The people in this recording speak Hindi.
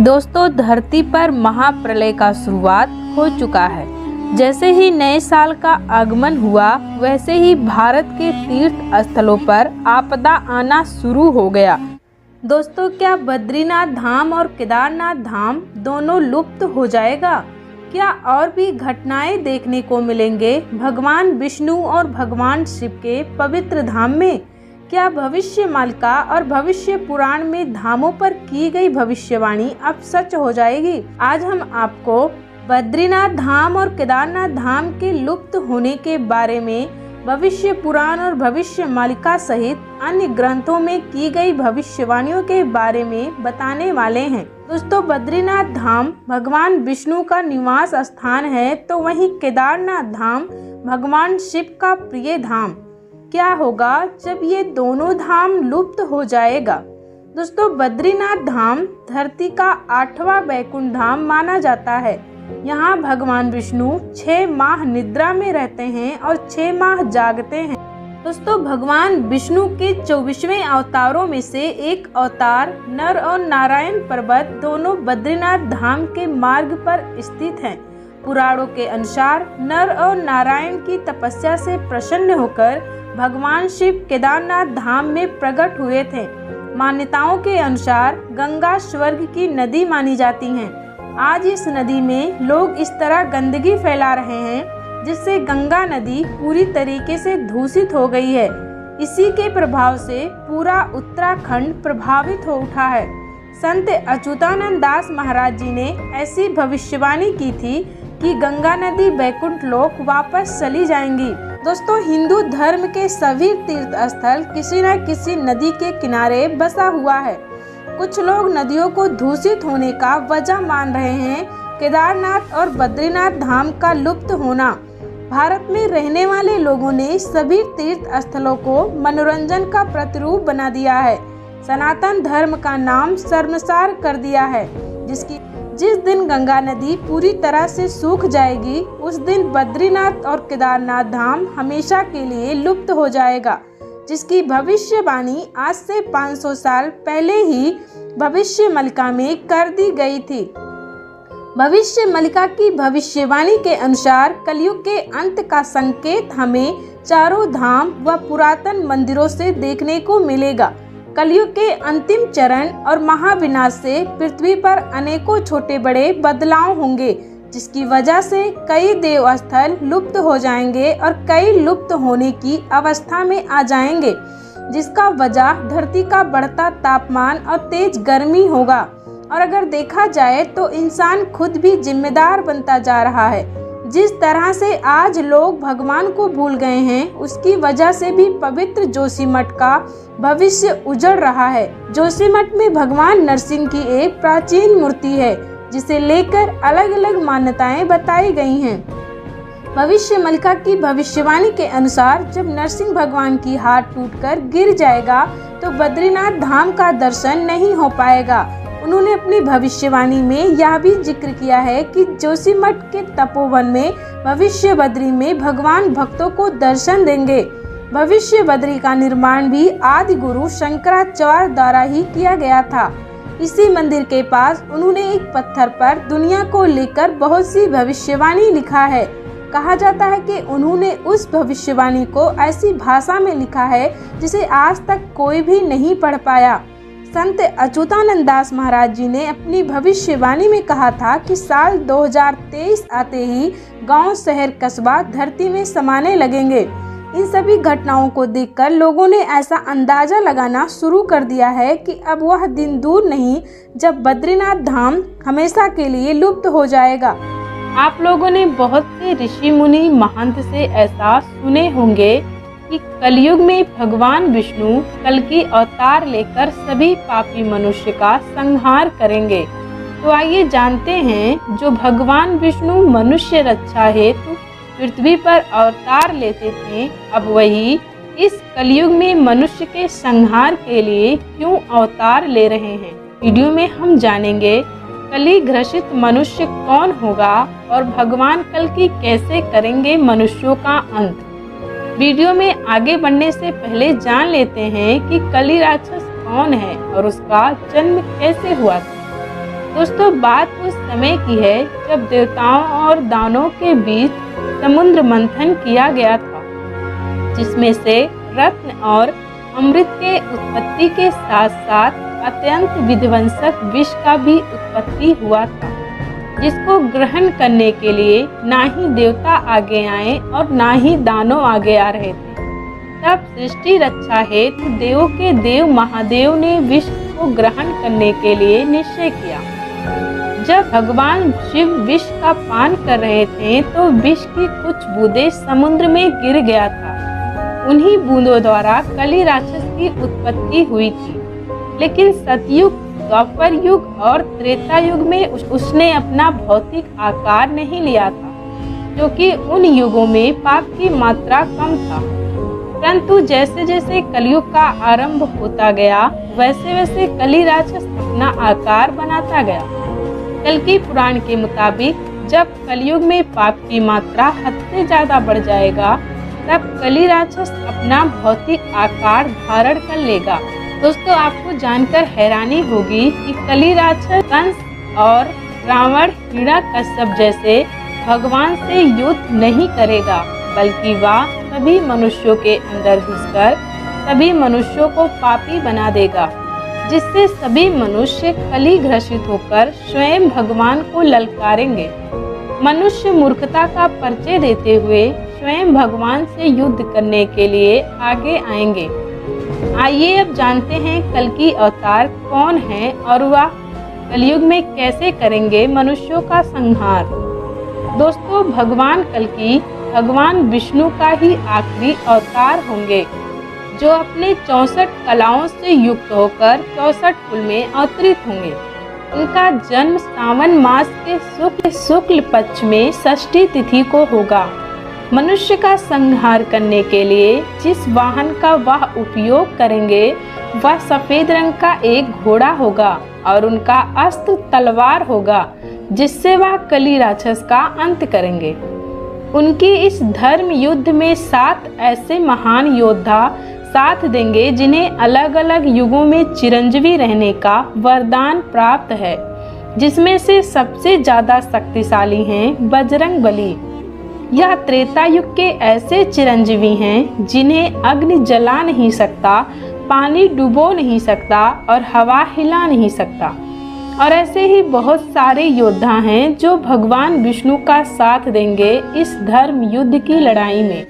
दोस्तों, धरती पर महाप्रलय का शुरुआत हो चुका है। जैसे ही नए साल का आगमन हुआ, वैसे ही भारत के तीर्थ स्थलों पर आपदा आना शुरू हो गया। दोस्तों, क्या बद्रीनाथ धाम और केदारनाथ धाम दोनों लुप्त हो जाएगा? क्या और भी घटनाएं देखने को मिलेंगे भगवान विष्णु और भगवान शिव के पवित्र धाम में? क्या भविष्य मालिका और भविष्य पुराण में धामों पर की गई भविष्यवाणी अब सच हो जाएगी? आज हम आपको बद्रीनाथ धाम और केदारनाथ धाम के लुप्त होने के बारे में भविष्य पुराण और भविष्य मालिका सहित अन्य ग्रंथों में की गई भविष्यवाणियों के बारे में बताने वाले हैं। दोस्तों, बद्रीनाथ धाम भगवान विष्णु का निवास स्थान है, तो वहीं केदारनाथ धाम भगवान शिव का प्रिय धाम। क्या होगा जब ये दोनों धाम लुप्त हो जाएगा? दोस्तों, बद्रीनाथ धाम धरती का 8वां वैकुंठ धाम माना जाता है। यहाँ भगवान विष्णु 6 माह निद्रा में रहते हैं और 6 माह जागते हैं। दोस्तों, भगवान विष्णु के 24वें अवतारों में से एक अवतार नर और नारायण पर्वत दोनों बद्रीनाथ धाम के मार्ग पर स्थित हैं। पुराणों के अनुसार नर और नारायण की तपस्या से प्रसन्न होकर भगवान शिव केदारनाथ धाम में प्रकट हुए थे। मान्यताओं के अनुसार गंगा स्वर्ग की नदी मानी जाती है। आज इस नदी में लोग इस तरह गंदगी फैला रहे हैं जिससे गंगा नदी पूरी तरीके से दूषित हो गई है। इसी के प्रभाव से पूरा उत्तराखंड प्रभावित हो उठा है। संत अच्युतानंद दास महाराज जी ने ऐसी भविष्यवाणी की थी कि गंगा नदी वैकुंठ लोक वापस चली जाएंगी। दोस्तों, हिंदू धर्म के सभी तीर्थ स्थल किसी न किसी नदी के किनारे बसा हुआ है। कुछ लोग नदियों को दूषित होने का वजह मान रहे हैं केदारनाथ और बद्रीनाथ धाम का लुप्त होना। भारत में रहने वाले लोगों ने सभी तीर्थ स्थलों को मनोरंजन का प्रतिरूप बना दिया है। सनातन धर्म का नाम शर्मसार कर दिया है। जिस दिन गंगा नदी पूरी तरह से सूख जाएगी, उस दिन बद्रीनाथ और केदारनाथ धाम हमेशा के लिए लुप्त हो जाएगा, जिसकी भविष्यवाणी आज से 500 साल पहले ही भविष्य मालिका में कर दी गई थी। भविष्य मालिका की भविष्यवाणी के अनुसार कलयुग के अंत का संकेत हमें चारों धाम व पुरातन मंदिरों से देखने को मिलेगा। कलयुग के अंतिम चरण और महाविनाश से पृथ्वी पर अनेकों छोटे बड़े बदलाव होंगे, जिसकी वजह से कई देवस्थल लुप्त हो जाएंगे और कई लुप्त होने की अवस्था में आ जाएंगे, जिसका वजह धरती का बढ़ता तापमान और तेज गर्मी होगा। और अगर देखा जाए तो इंसान खुद भी जिम्मेदार बनता जा रहा है। जिस तरह से आज लोग भगवान को भूल गए हैं, उसकी वजह से भी पवित्र जोशीमठ का भविष्य उजड़ रहा है। जोशीमठ में भगवान नरसिंह की एक प्राचीन मूर्ति है, जिसे लेकर अलग अलग मान्यताएं बताई गई हैं। भविष्य मालिका की भविष्यवाणी के अनुसार जब नरसिंह भगवान की हाथ टूटकर गिर जाएगा तो बद्रीनाथ धाम का दर्शन नहीं हो पाएगा। उन्होंने अपनी भविष्यवाणी में यह भी जिक्र किया है कि जोशीमठ के तपोवन में भविष्य बद्री में भगवान भक्तों को दर्शन देंगे। भविष्य बद्री का निर्माण भी आदि गुरु शंकराचार्य द्वारा ही किया गया था। इसी मंदिर के पास उन्होंने एक पत्थर पर दुनिया को लेकर बहुत सी भविष्यवाणी लिखा है। कहा जाता है कि उन्होंने उस भविष्यवाणी को ऐसी भाषा में लिखा है जिसे आज तक कोई भी नहीं पढ़ पाया। संत अच्युतानंद दास महाराज जी ने अपनी भविष्यवाणी में कहा था कि साल 2023 आते ही गांव, शहर, कस्बा धरती में समाने लगेंगे। इन सभी घटनाओं को देखकर लोगों ने ऐसा अंदाजा लगाना शुरू कर दिया है कि अब वह दिन दूर नहीं जब बद्रीनाथ धाम हमेशा के लिए लुप्त हो जाएगा। आप लोगों ने बहुत से ऋषि मुनि महंत से ऐसा सुने होंगे कि कलयुग में भगवान विष्णु कल की अवतार लेकर सभी पापी मनुष्य का संहार करेंगे। तो आइए जानते हैं, जो भगवान विष्णु मनुष्य रक्षा हेतु पृथ्वी पर अवतार लेते थे, अब वही इस कलयुग में मनुष्य के संहार के लिए क्यों अवतार ले रहे हैं। वीडियो में हम जानेंगे कली ग्रसित मनुष्य कौन होगा और भगवान कल की कैसे करेंगे मनुष्यों का अंत। वीडियो में आगे बढ़ने से पहले जान लेते हैं कि कली राक्षस कौन है और उसका जन्म कैसे हुआ था। दोस्तों, बात उस समय की है जब देवताओं और दानवों के बीच समुद्र मंथन किया गया था, जिसमें से रत्न और अमृत के उत्पत्ति के साथ साथ अत्यंत विध्वंसक विष का भी उत्पत्ति हुआ था, जिसको ग्रहण करने के लिए ना ही देवता आगे आए और ना ही दानव आगे आ रहे थे। तब सृष्टि रक्षा हेतु देवों के देव महादेव ने विष को ग्रहण करने के लिए निश्चय किया। जब भगवान शिव विष का पान कर रहे थे तो विष की कुछ बूंदें समुद्र में गिर गया था। उन्हीं बूंदों द्वारा कली राक्षस की उत्पत्ति हुई थी। लेकिन सतयुग, द्वापर युग और त्रेता युग में उसने अपना भौतिक आकार नहीं लिया था, क्योंकि उन युगों में पाप की मात्रा कम था। परंतु जैसे जैसे कलयुग का आरंभ होता गया, वैसे वैसे कली राक्षस अपना आकार बनाता गया। कल्कि पुराण के मुताबिक जब कलयुग में पाप की मात्रा हद से ज्यादा बढ़ जाएगा, तब कली राक्षस अपना भौतिक आकार धारण कर लेगा। दोस्तों, आपको जानकर हैरानी होगी कि कली राक्षस कंस और रावण, हिरण्यकश्यप जैसे भगवान से युद्ध नहीं करेगा, बल्कि वह सभी मनुष्यों के अंदर घुसकर सभी मनुष्यों को पापी बना देगा, जिससे सभी मनुष्य कली ग्रसित होकर स्वयं भगवान को ललकारेंगे। मनुष्य मूर्खता का परिचय देते हुए स्वयं भगवान से युद्ध करने के लिए आगे आएंगे। आइए अब जानते हैं कल्कि अवतार कौन है और वह कलयुग में कैसे करेंगे मनुष्यों का संहार। दोस्तों, भगवान कल्कि भगवान विष्णु का ही आखिरी अवतार होंगे, जो अपने 64 कलाओं से युक्त होकर 64 कुल में अवतरित होंगे। उनका जन्म सावन मास के शुक्ल पक्ष में षष्ठी तिथि को होगा। मनुष्य का संहार करने के लिए जिस वाहन का वह उपयोग करेंगे, वह सफेद रंग का एक घोड़ा होगा और उनका अस्त्र तलवार होगा, जिससे वह कली राक्षस का अंत करेंगे। उनकी इस धर्म युद्ध में 7 ऐसे महान योद्धा साथ देंगे, जिन्हें अलग अलग युगों में चिरंजीवी रहने का वरदान प्राप्त है, जिसमें से सबसे ज्यादा शक्तिशाली हैं बजरंग बली। यह त्रेता युग के ऐसे चिरंजीवी हैं जिन्हें अग्नि जला नहीं सकता, पानी डुबो नहीं सकता और हवा हिला नहीं सकता। और ऐसे ही बहुत सारे योद्धा हैं जो भगवान विष्णु का साथ देंगे इस धर्म युद्ध की लड़ाई में।